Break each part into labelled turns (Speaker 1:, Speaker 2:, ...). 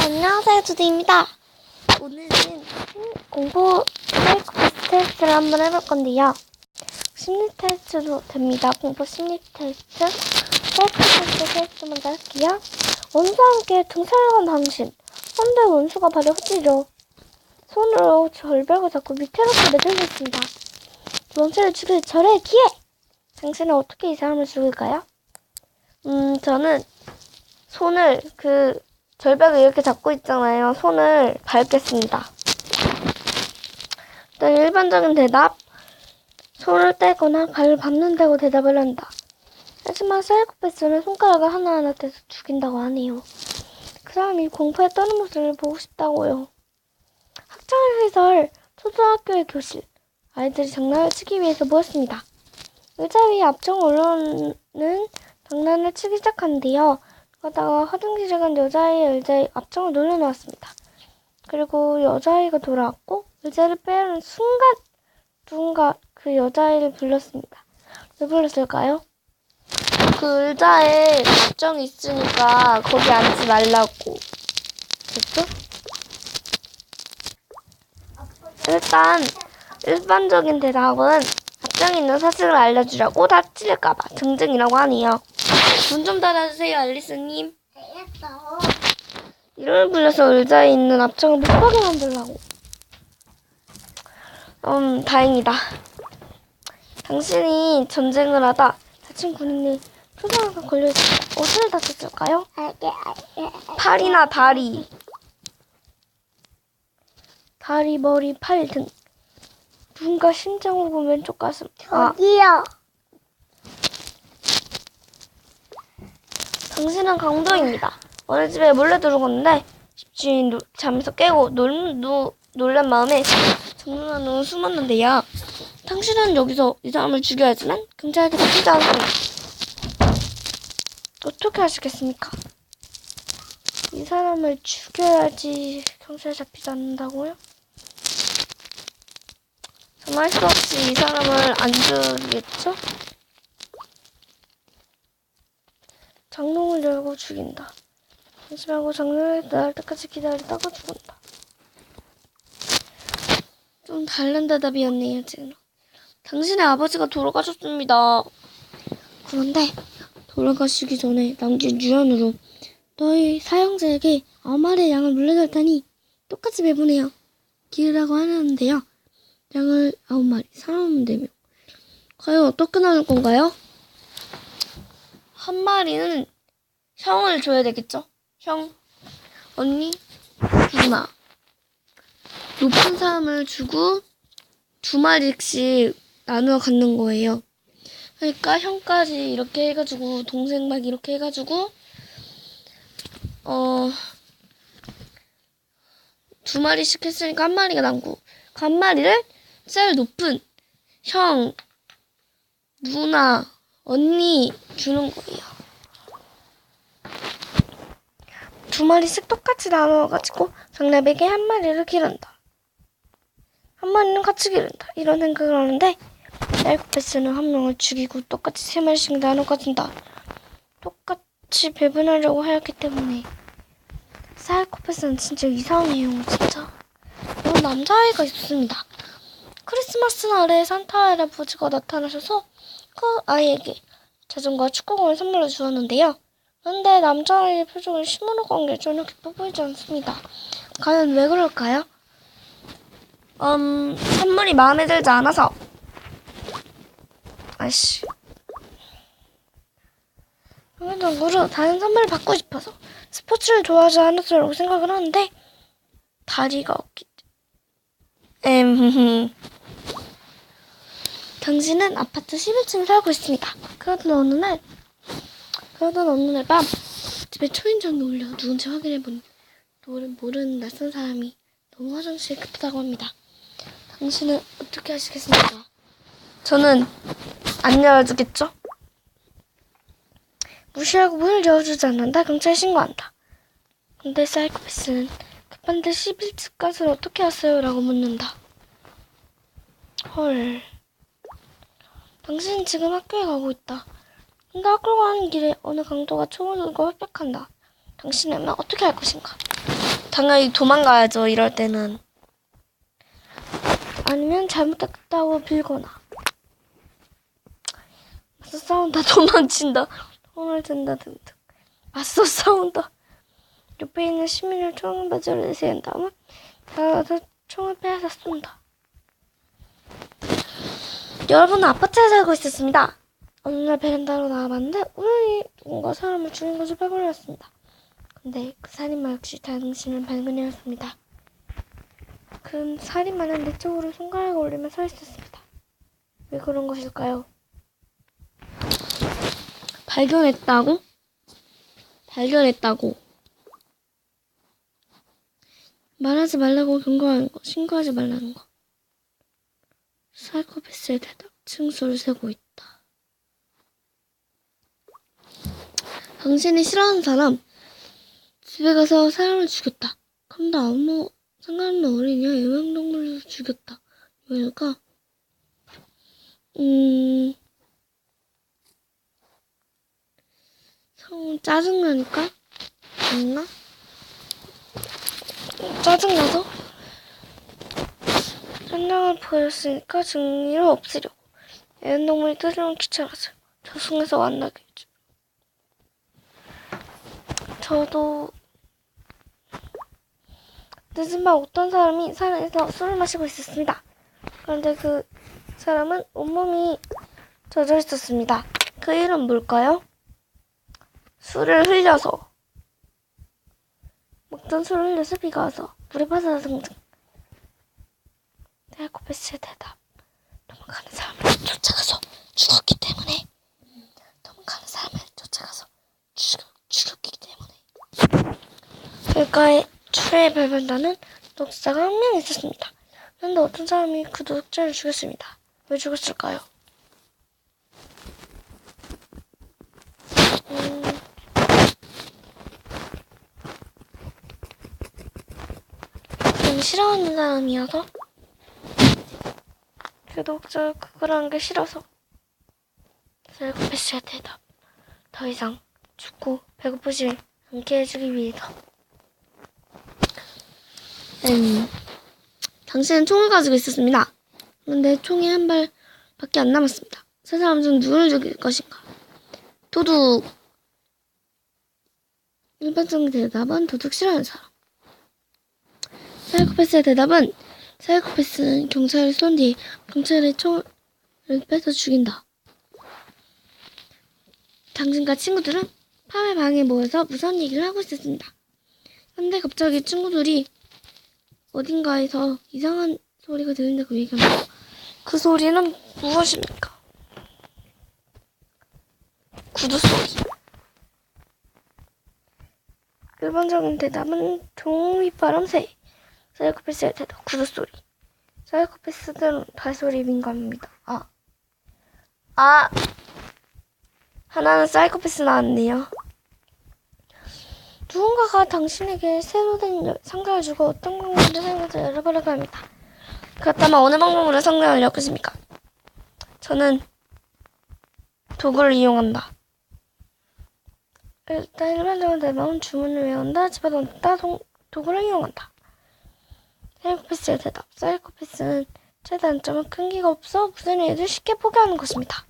Speaker 1: 안녕하세요, 주디입니다. 오늘은 공부 사이코패스 테스트를 한번 해볼 건데요. 심리 테스트도 됩니다. 공부 심리 테스트, 사이코패스 테스트 먼저 할게요. 원수와 함께 등산을 간 당신. 헌데 원수가 발에 휘지려 손으로 절벽을 잡고 밑에로부터 내들고 있습니다. 원수를 죽일 절의 기회! 당신은 어떻게 이 사람을 죽일까요? 저는 손을 절벽을 이렇게 잡고 있잖아요. 손을 밟겠습니다. 일단 일반적인 대답. 손을 떼거나 발을 밟는다고 대답을 한다. 하지만 사이코패스는 손가락을 하나하나 떼서 죽인다고 하네요. 그 사람이 공포에 떠는 모습을 보고 싶다고요. 학창시절 초등학교의 교실. 아이들이 장난을 치기 위해서 모였습니다. 의자 위에 앞쪽 올라오는 장난을 치기 시작하는데요. 그러다가 화장실에 간 여자아이의 의자에 앞쪽을 놀려놓았습니다. 그리고 여자아이가 돌아왔고 의자를 빼려는 순간 누군가 그 여자아이를 불렀습니다. 왜 불렀을까요? 그 의자에 답정이 있으니까 거기 앉지 말라고. 됐죠? 일단 일반적인 대답은 답정이 있는 사실을 알려주려고 다칠까봐 등등이라고 하네요. 문 좀 닫아주세요, 앨리스님.
Speaker 2: 알겠어.
Speaker 1: 이름을 불려서 의자에 있는 앞창을 못 보게 만들라고. 다행이다. 당신이 전쟁을 하다 다친 군인이 초상화가 걸려있습니다. 어디를 다쳤을까요?
Speaker 2: 알게.
Speaker 1: 팔이나 다리. 다리, 머리, 팔 등. 누군가 심장 부분 왼쪽 가슴.
Speaker 2: 저기요.
Speaker 1: 당신은 강도입니다. 어느 집에 몰래 들어갔는데 집주인이 잠에서 깨고 놀란 마음에 정문 안으로 숨었는데요. 당신은 여기서 이 사람을 죽여야지만 경찰에게 잡히지 않습니다. 어떻게 하시겠습니까? 이 사람을 죽여야지 경찰에 잡히지 않는다고요? 정말 할 수 없이 이 사람을 안 죽이겠죠? 장롱을 열고 죽인다. 잠시만고 장롱을 나올 때까지 기다리다가 죽은다. 좀 다른 대답이었네요, 지금. 당신의 아버지가 돌아가셨습니다. 그런데 돌아가시기 전에 남긴 유언으로 너희 사형자에게 9마리의 양을 물려줄 테니 똑같이 배분해요. 기르라고 하는데요. 양을 9마리, 사람은 4명. 과연 어떻게 나눌 건가요? 한 마리는 형을 줘야 되겠죠? 형, 언니, 누나. 높은 사람을 주고 2마리씩 나누어 갖는 거예요. 그러니까 형까지 이렇게 해가지고 동생 막 이렇게 해가지고 2마리씩 했으니까 1마리가 남고 그 1마리를 제일 높은 형, 누나, 언니 주는 거예요. 2마리씩 똑같이 나누어가지고 장래백에 1마리를 기른다. 1마리는 같이 기른다. 이런 생각을 하는데 사이코패스는 1명을 죽이고 똑같이 3마리씩 나눠가진다. 똑같이 배분하려고 하였기 때문에 사이코패스는 진짜 이상해요. 진짜. 이런 남자아이가 있었습니다. 크리스마스 날에 산타 할아버지가 나타나셔서 그 아이에게 자전거와 축구공을 선물로 주었는데요. 그런데 남자아이의 표정을 시무룩한 게 전혀 기뻐 보이지 않습니다. 과연 왜 그럴까요? 선물이 마음에 들지 않아서. 아이씨. 평균적으로 다른 선물을 받고 싶어서 스포츠를 좋아하지 않았으라고 생각을 하는데 다리가 없기 때문에. 당신은 아파트 11층에 살고 있습니다. 그러던 어느 날 밤 집에 초인종이 울려 누군지 확인해보니 모르는 낯선 사람이 너무 화장실이 급하다고 합니다. 당신은 어떻게 하시겠습니까? 저는 안 열어주겠죠? 무시하고 문을 열어주지 않는다. 경찰에 신고한다. 근데 사이코패스는 급한데 11층 가서 어떻게 왔어요? 라고 묻는다. 헐. 당신은 지금 학교에 가고 있다. 근데 학교 가는 길에 어느 강도가 총을 들고 활백한다. 당신이라면 어떻게 할 것인가? 당연히 도망가야죠. 이럴 때는. 아니면 잘못했다고 빌거나. 맞서 싸운다. 도망친다. 손을 든다 등등. 맞서 싸운다. 옆에 있는 시민을 총을 맞으려 내세운 다음은 다가가서 총을 빼앗아 쏜다. 여러분은 아파트에 살고 있었습니다. 어느 날 베란다로 나와봤는데 우연히 누군가 사람을 죽인 것을 발견하였습니다. 근데 그 살인마 역시 당신을 발견하였습니다. 그는 살인마는 내 쪽으로 손가락을 올리며 서 있었습니다. 왜 그런 것일까요? 발견했다고? 말하지 말라고 경고하는 거, 신고하지 말라는 거. 사이코패스의 대답, 층수를 세고 있다. 당신이 싫어하는 사람, 집에 가서 사람을 죽였다. 그럼 나 아무 상관없는 어린이야 애완동물을 죽였다. 왜일까? 짜증나니까? 아닌가? 짜증나서? 현장을 보였으니까 증리를 없애려고. 애완동물이 뜨지면 귀찮아서 저승에서 만나겠죠. 저도 늦은 밤 어떤 사람이 산에서 술을 마시고 있었습니다. 그런데 그 사람은 온몸이 젖어 있었습니다. 그 일은 뭘까요? 술을 흘려서, 먹던 술을 흘려서 비가 와서 물에 빠져서 등등. 사이코패스의 대답. 도망가는 사람을 쫓아가서 죽었기 때문에. 도망가는 사람을 쫓아가서 죽였기 때문에. 결과에 추리의 발견자는 독사가 한 명 있었습니다. 그런데 어떤 사람이 그 독자를 죽였습니다. 왜 죽였을까요? 좀 싫어하는 사람이어서 그 독자가 그걸 한 게 싫어서. 사이코패스의 대답. 더 이상 죽고 배고프지 않게 해주기 위해서. 당신은 총을 가지고 있었습니다. 그런데 총이 한 발밖에 안 남았습니다. 세 사람 중 누구를 죽일 것인가? 도둑. 일반적인 대답은 도둑 싫어하는 사람. 사이코패스의 대답은 사이코패스는 경찰을 쏜 뒤 경찰의 총을 뺏어 죽인다. 당신과 친구들은 밤에 방에 모여서 무서운 얘기를 하고 있었습니다. 근데 갑자기 친구들이 어딘가에서 이상한 소리가 들린다고 얘기합니다. 그 소리는 무엇입니까? 구두 소리. 일반적인 대답은 종윗바람 새. 사이코패스의 대답, 구두 소리. 사이코패스들은 발소리 민감합니다. 하나는 사이코패스 나왔네요. 누군가가 당신에게 새로 된 상자를 주고 어떤 방법으로 사용할지 알아보려고 합니다. 그렇다면 어느 방법으로 상자를 엮으십니까? 저는 도구를 이용한다. 일단 일반적으로 대방은 주문을 외운다, 집어넣는다, 도구를 이용한다. 사이코패스의 대답. 사이코패스는 최단점은 끈기가 없어 무슨 일을 쉽게 포기하는 것입니다.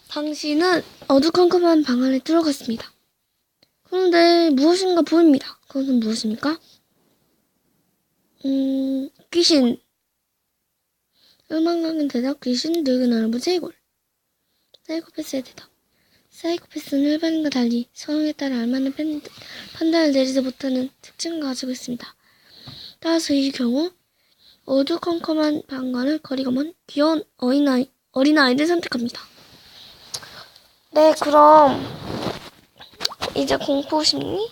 Speaker 1: 당신은 어두컴컴한 방 안에 들어갔습니다. 그런데 무엇인가 보입니다. 그것은 무엇입니까? 귀신. 음악적인 대답. 귀신, 늙은 할아버지, 이골. 사이코패스의 대답. 사이코패스는 일반인과 달리 상황에 따라 알맞는 판단을 내리지 못하는 특징을 가지고 있습니다. 따라서 이 경우 어두컴컴한 방과는 거리가 먼 귀여운 어린아이를 선택합니다. 네, 그럼 이제 공포심리?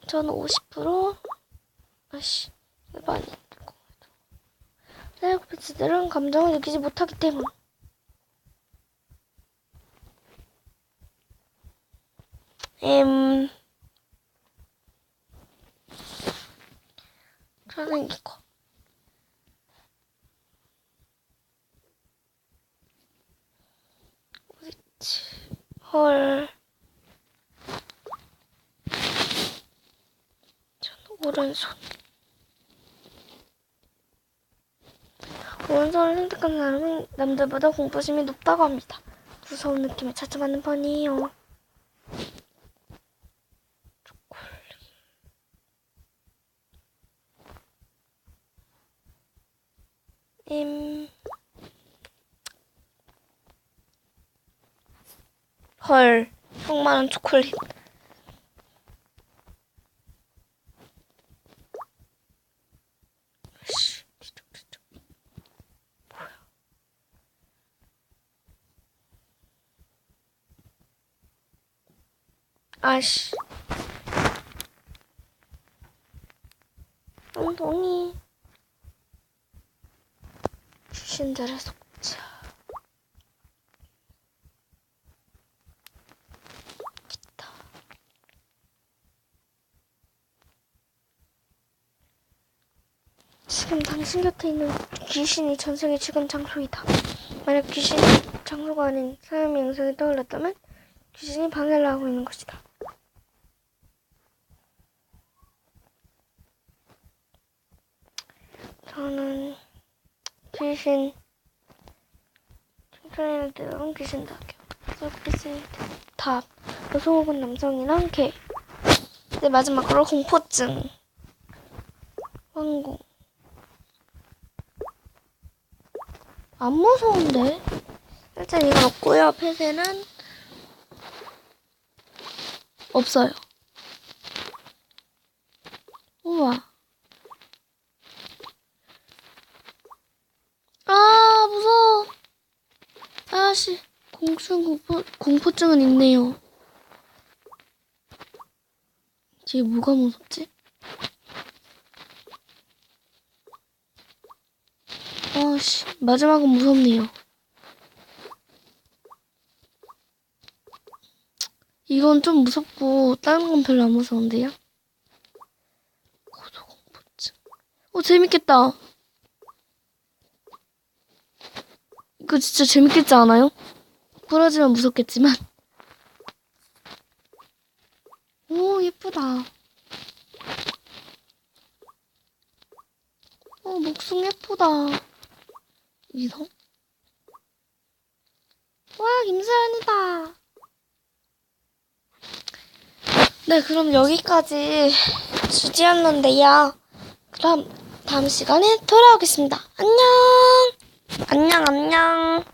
Speaker 1: 저는 50%. 일반인. 사이코패스들은 감정을 느끼지 못하기 때문. 저는 이거. 헐. 오른손. 오른손을 선택한 사람은 남들보다 공포심이 높다고 합니다. 무서운 느낌에 자주 받는 편이에요. 헐, 속마른 초콜릿. 아씨. 엉덩이. 귀신들의 속자. 기타. 지금 당신 곁에 있는 귀신이 전생의 지금 장소이다. 만약 귀신이 장소가 아닌 사람의 영상이 떠올랐다면 귀신이 방해를 하고 있는 것이다. 저는 귀신 청소년들이랑 귀신 닭이요. 서비스 탑 여성 혹은 남성이랑 개. 네, 마지막으로 공포증 왕공. 안 무서운데? 일단 이건 없고요. 폐쇄는 없어요. 우와. 아, 무서워. 아씨, 공포증은 있네요. 이게 뭐가 무섭지? 아씨, 마지막은 무섭네요. 이건 좀 무섭고 다른 건 별로 안 무서운데요? 고소공포증. 재밌겠다. 이거 진짜 재밌겠지 않아요? 부러지면 무섭겠지만. 오, 예쁘다. 목숨 예쁘다. 이성? 와, 김서연이다. 네, 그럼 여기까지 주제였는데요. 그럼 다음 시간에 돌아오겠습니다. 안녕! 안녕, 안녕.